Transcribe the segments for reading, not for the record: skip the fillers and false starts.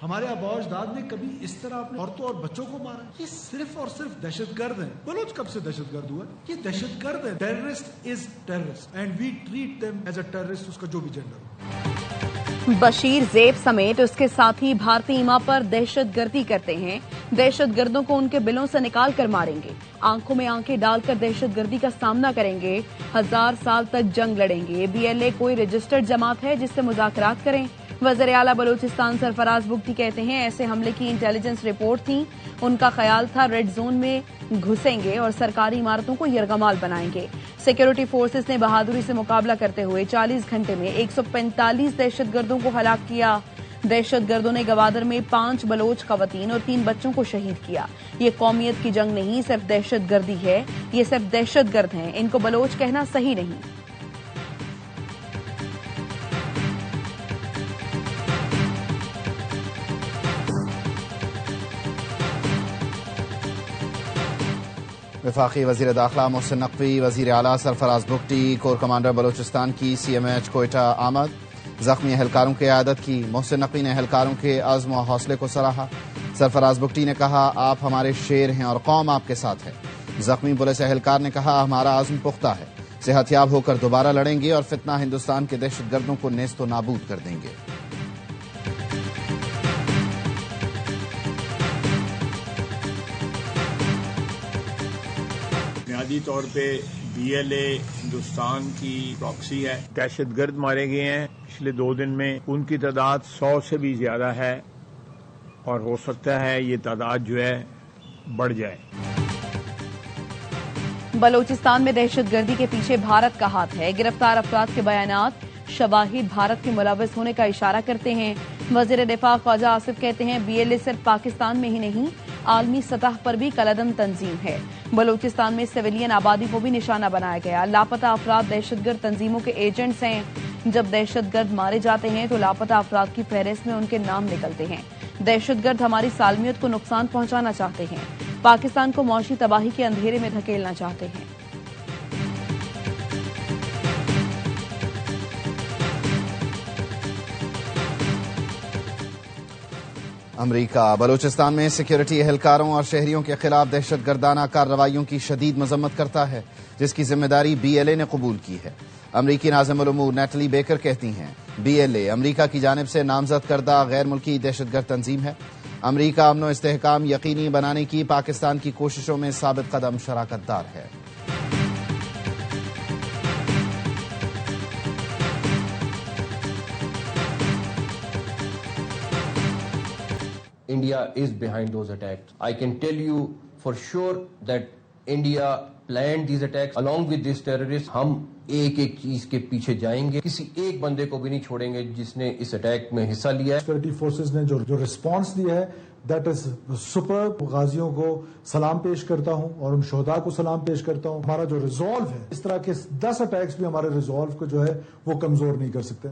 हमारे आबा अजदाद ने कभी इस तरह अपने औरतों और बच्चों को मारा? ये सिर्फ और सिर्फ दहशतगर्द हैं। बलोच कब से दहशतगर्द हुआ? ये दहशतगर्द है। Terrorist is terrorist and we treat them as a terrorist, उसका जो भी जेंडर हो। बशीर ज़ेब समेत उसके साथी भारतीय ईमा पर दहशतगर्दी करते हैं। दहशतगर्दों को उनके बिलों से निकाल कर मारेंगे, आंखों में आंखें डालकर दहशतगर्दी का सामना करेंगे, 1000 साल तक जंग लड़ेंगे। BLA कोई रजिस्टर्ड जमात है जिससे मुज़ाकरात करें? वज़ीर आला बलूचिस्तान सरफराज बुगटी कहते हैं ऐसे हमले की इंटेलिजेंस रिपोर्ट थी। उनका ख्याल था रेड जोन में घुसेंगे और सरकारी इमारतों को यरगमाल बनाएंगे। सिक्योरिटी फोर्सेस ने बहादुरी से मुकाबला करते हुए 40 घंटे में 145 दहशतगर्दों को हलाक किया। दहशतगर्दों ने गवादर में 5 बलोच खवातीन और 3 बच्चों को शहीद किया। ये कौमियत की जंग नहीं, सिर्फ दहशतगर्दी है। ये सिर्फ दहशतगर्द हैं, इनको बलोच कहना सही नहीं। वफाकी वजीर दाखिला मोहसिन नकवी, वजीर आला सरफराज बुगटी, कोर कमांडर बलोचिस्तान की CMH कोयटा आमद। जख्मी एहलकारों की आदत की। मोहसिन नकवी ने एहलकारों के अज़्म और हौसले को सराहा। सरफराज बुगटी ने कहा आप हमारे शेर हैं और कौम आपके साथ है। जख्मी पुलिस एहलकार ने कहा हमारा अज़्म पुख्ता है, सेहतयाब होकर दोबारा लड़ेंगे और फितना हिंदुस्तान के दहशतगर्दों को नेस्तो नाबूद कर देंगे। बुनियादी तौर पे BLA हिंदुस्तान की प्रॉक्सी है। दहशतगर्द मारे गए हैं पिछले 2 दिन में, उनकी तादाद 100 से भी ज्यादा है और हो सकता है ये तादाद जो है बढ़ जाए। बलूचिस्तान में दहशतगर्दी के पीछे भारत का हाथ है। गिरफ्तार अफराद के बयानात शवाहिद भारत के मुलव्वस होने का इशारा करते हैं। वजीर दिफा ख्वाजा आसिफ कहते हैं BLA सिर्फ पाकिस्तान में ही नहीं, आलमी सतह पर भी कलअदम तंजीम है। बलूचिस्तान में सिविलियन आबादी को भी निशाना बनाया गया। लापता अफराद दहशतगर्द तंजीमों के एजेंट्स हैं। जब दहशतगर्द मारे जाते हैं तो लापता अफराद की फहरिस्त में उनके नाम निकलते हैं। दहशतगर्द हमारी सालमियत को नुकसान पहुंचाना चाहते हैं, पाकिस्तान को मौशी तबाही के अंधेरे में धकेलना चाहते हैं। अमरीका बलूचिस्तान में सिक्योरिटी एहलकारों और शहरियों के खिलाफ दहशतगर्दाना कार्रवाइयों की शदीद मजम्मत करता है, जिसकी जिम्मेदारी BLA ने कबूल की है। अमरीकी नाज़िम उल-उमूर नेटली बेकर कहती हैं BLA अमरीका की जानिब से नामजद करदा गैर मुल्की दहशतगर्द तंजीम है। अमरीका अमन व इस्तेहकाम यकीनी बनाने की पाकिस्तान की कोशिशों में साबित कदम शराकतदार है। India is behind those attacks. I can tell you for sure that India planned these attacks along with these terrorists. हम एक एक चीज के पीछे जाएंगे, किसी एक बंदे को भी नहीं छोड़ेंगे जिसने इस अटैक में हिस्सा लिया है। सिक्योरिटी फोर्सेस ने जो रिस्पांस दिया है दैट इज सुपर। गाजियों को सलाम पेश करता हूं और उन शोहदा को सलाम पेश करता हूं। हमारा जो रिजॉल्व है, इस तरह के 10 अटैक्स भी हमारे रिजॉल्व को जो है वो कमजोर नहीं कर सकते।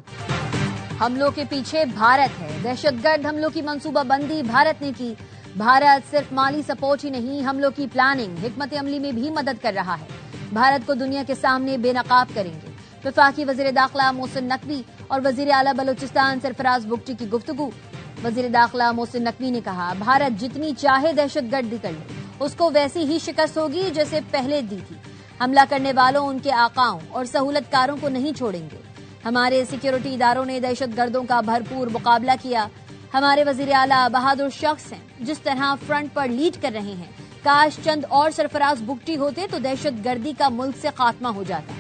हमलों के पीछे भारत है। दहशतगर्द हमलों की मंसूबाबंदी भारत ने की। भारत सिर्फ माली सपोर्ट ही नहीं, हमलों की प्लानिंग, हिकमत अमली में भी मदद कर रहा है। भारत को दुनिया के सामने बेनकाब करेंगे। वफाकी वजीर दाखिला मोहसिन नकवी और वजीर आला बलूचिस्तान सरफराज बुगटी की गुफ्तगू। वजीर दाखिला मोहसिन नकवी ने कहा भारत जितनी चाहे दहशतगर्दी कर ले, उसको वैसी ही शिकस्त होगी जैसे पहले दी थी। हमला करने वालों, उनके आकाओं और सहूलतकारों को नहीं छोड़ेंगे। हमारे सिक्योरिटी इदारों ने दहशतगर्दों का भरपूर मुकाबला किया। हमारे वजीर आला बहादुर शख्स हैं, जिस तरह फ्रंट पर लीड कर रहे हैं। काश चंद और सरफराज बुगटी होते तो दहशतगर्दी का मुल्क से खात्मा हो जाता।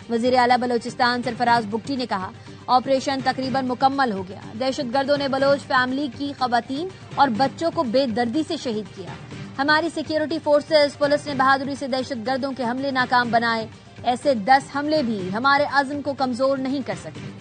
वजीर आला बलूचिस्तान सरफराज बुगटी ने कहा ऑपरेशन तकरीबन मुकम्मल हो गया। दहशतगर्दों ने बलोच फैमिली की खवातीन और बच्चों को बेदर्दी से शहीद किया। हमारी सिक्योरिटी फोर्सेस पुलिस ने बहादुरी से दहशतगर्दों के हमले नाकाम बनाए। ऐसे 10 हमले भी हमारे अज़्म को कमजोर नहीं कर सकते।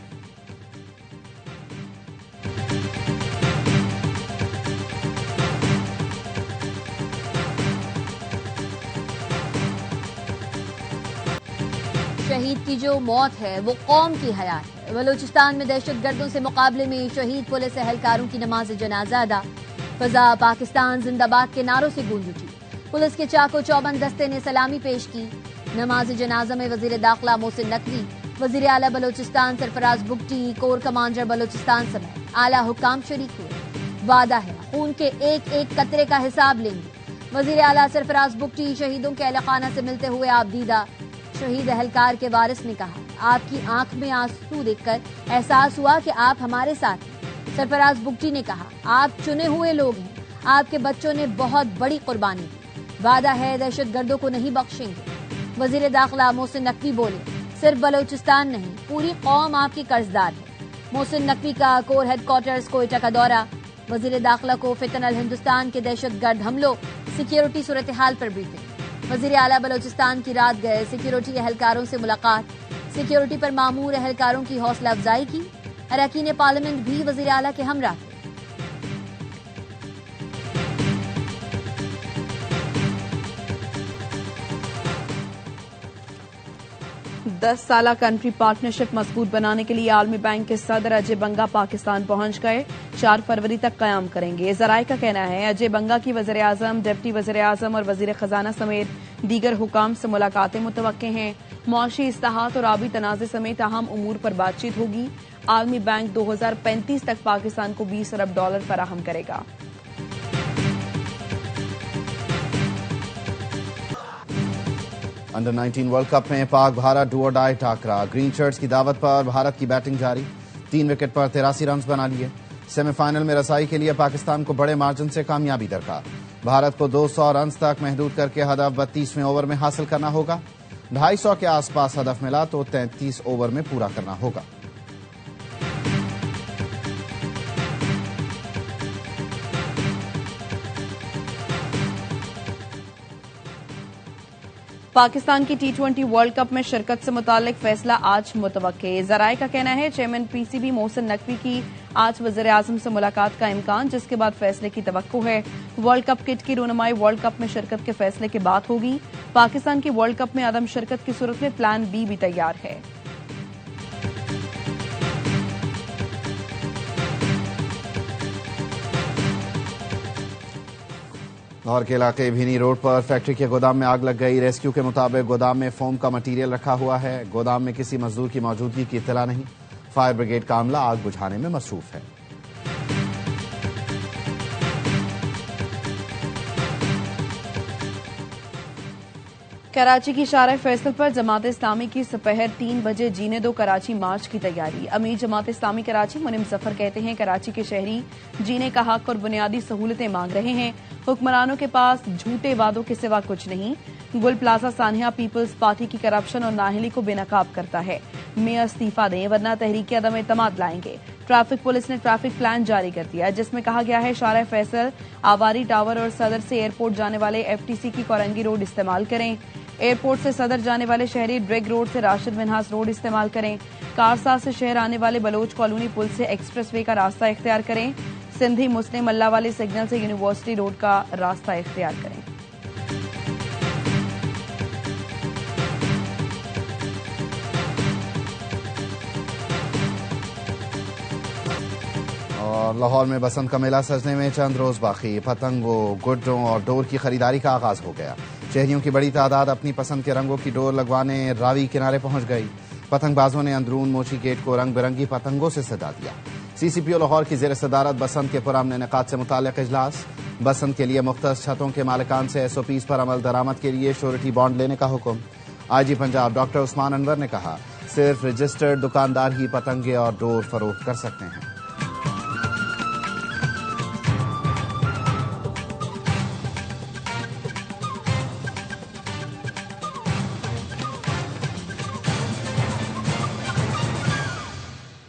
शहीद की जो मौत है वो कौम की हयात है। बलूचिस्तान में दहशतगर्दों से मुकाबले में शहीद पुलिस एहलकारों की नमाज जनाजा अदा। फजा पाकिस्तान जिंदाबाद के नारों से गूंज उठी। पुलिस के चाको चौबंद दस्ते ने सलामी पेश की। नमाज जनाजा में वजीर दाखिला मोहसिन नकवी, वजीर आला बलूचिस्तान सरफराज बुगटी, कोर कमांडर बलूचिस्तान समेत आला हुक्काम शरीक हुए। वादा है, खून के एक एक कतरे का हिसाब लेंगे। वजीर आला सरफराज बुगटी शहीदों के अहलखाना से मिलते हुए आबदीदा शहीद अहलकार के वारिस ने कहा, आपकी आंख में आंसू देखकर एहसास हुआ कि आप हमारे साथ हैं। सरफराज बुगटी ने कहा, आप चुने हुए लोग हैं, आपके बच्चों ने बहुत बड़ी कुर्बानी दी, वादा है दहशतगर्दों को नहीं बख्शेंगे। वजीर दाखिला मोहसिन नकवी बोले, सिर्फ बलोचिस्तान नहीं पूरी कौम आपकी कर्जदार है। मोहसिन नकवी का कोर हेडक्वार्टर्स कोयटा का दौरा। वजीर दाखिला को फितन अल हिंदुस्तान के दहशतगर्द हमलों सिक्योरिटी सूरत हाल पर ब्रीफिंग। वजीर आला बलोचिस्तान की रात गए सिक्योरिटी एहलकारों से मुलाकात। सिक्योरिटी पर मामूर एहलकारों की हौसला अफजाई की। अरकान पार्लियामेंट भी वजीर आला के हमरा थे। 10 साला कंट्री पार्टनरशिप मजबूत बनाने के लिए आलमी बैंक के सदर अजय बंगा पाकिस्तान पहुंच गए। 4 फरवरी तक कयाम करेंगे। जराये का कहना है अजय बंगा की वजीर आजम, डिप्टी वजीर आजम और वजीर खजाना समेत दीगर हुकाम से मुलाकातें मुतवक्के हैं। मुआशी इस्लाहात और आबी तनाज़े समेत अहम उमूर पर बातचीत होगी। आलमी बैंक 2035 तक पाकिस्तान को $20 अरब फराहम करेगा। अंडर 19 वर्ल्ड कप में पाक भारत डू और डाई टाकरा। ग्रीन शर्ट्स की दावत पर भारत की बैटिंग जारी। 3 विकेट पर 83 रन बना लिए। सेमीफाइनल में रसाई के लिए पाकिस्तान को बड़े मार्जिन से कामयाबी दरकार। भारत को 200 रन तक महदूद करके हदफ 32वें ओवर में हासिल करना होगा। 250 के आसपास हदफ मिला तो 33 ओवर में पूरा करना होगा। पाकिस्तान की T20 वर्ल्ड कप में शिरकत से मुतालिक फैसला आज मुतवक्के। जराये का कहना है चेयरमैन PCB मोहसिन नकवी की आज वज़ीर आज़म से मुलाकात का इम्कान, जिसके बाद फैसले की तवक्को है। वर्ल्ड कप किट की रुनमाई वर्ल्ड कप में शिरकत के फैसले के बाद होगी। पाकिस्तान की वर्ल्ड कप में अदम शिरकत की सूरत में प्लान B भी तैयार है। लाहौर के इलाके भीनी रोड पर फैक्ट्री के गोदाम में आग लग गई। रेस्क्यू के मुताबिक गोदाम में फोम का मटीरियल रखा हुआ है। गोदाम में किसी मजदूर की मौजूदगी की इत्तला नहीं। फायर ब्रिगेड का अमला आग बुझाने में मसरूफ है। कराची की शारा फैसल पर जमात इस्लामी की दोपहर 3 बजे जीने दो कराची मार्च की तैयारी। अमीर जमात इस्लामी कराची मुनिम जफर कहते हैं कराची के शहरी जीने का हक और बुनियादी सहूलतें मांग रहे हैं। हुक्मरानों के पास झूठे वादों के सिवा कुछ नहीं। गुल प्लाजा सानिया पीपल्स पार्टी की करप्शन और नाहली को बेनकाब करता है। मेयर इस्तीफा दें वरना तहरीक अदम एतमाद लाएंगे। ट्रैफिक पुलिस ने ट्रैफिक प्लान जारी कर दिया, जिसमें कहा गया है शारा फैसल, आवारी टावर और सदर से एयरपोर्ट जाने वाले FTC की कोरंगी रोड इस्तेमाल करें। एयरपोर्ट से सदर जाने वाले शहरी ड्रेग रोड से राशिद मिन्हास रोड इस्तेमाल करें। कारसाज से शहर आने वाले बलोच कॉलोनी पुल से एक्सप्रेसवे का रास्ता इख्तियार करें। सिंधी मुस्लिम मल्ला वाले सिग्नल से यूनिवर्सिटी रोड का रास्ता इख्तियार करें। और लाहौर में बसंत का मेला सजने में चंद रोज बाकी। पतंगों, गुड्डों और डोर की खरीदारी का आगाज हो गया। शहरियों की बड़ी तादाद अपनी पसंद के रंगों की डोर लगवाने रावी किनारे पहुंच गई। पतंगबाजों ने अंदरून मोची गेट को रंग बिरंगी पतंगों से सजा दिया। CCPO लाहौर की जेर सदारत बसंत के पुरअमन इनेकाद से मुताल्लिक इजलास। बसंत के लिए मुख्तस छतों के मालिकान से SOPs पर अमल दरामद के लिए श्योरिटी बॉन्ड लेने का हुक्म। IG पंजाब डॉक्टर उस्मान अनवर ने कहा सिर्फ रजिस्टर्ड दुकानदार ही पतंगे और डोर फरोख्त कर सकते हैं।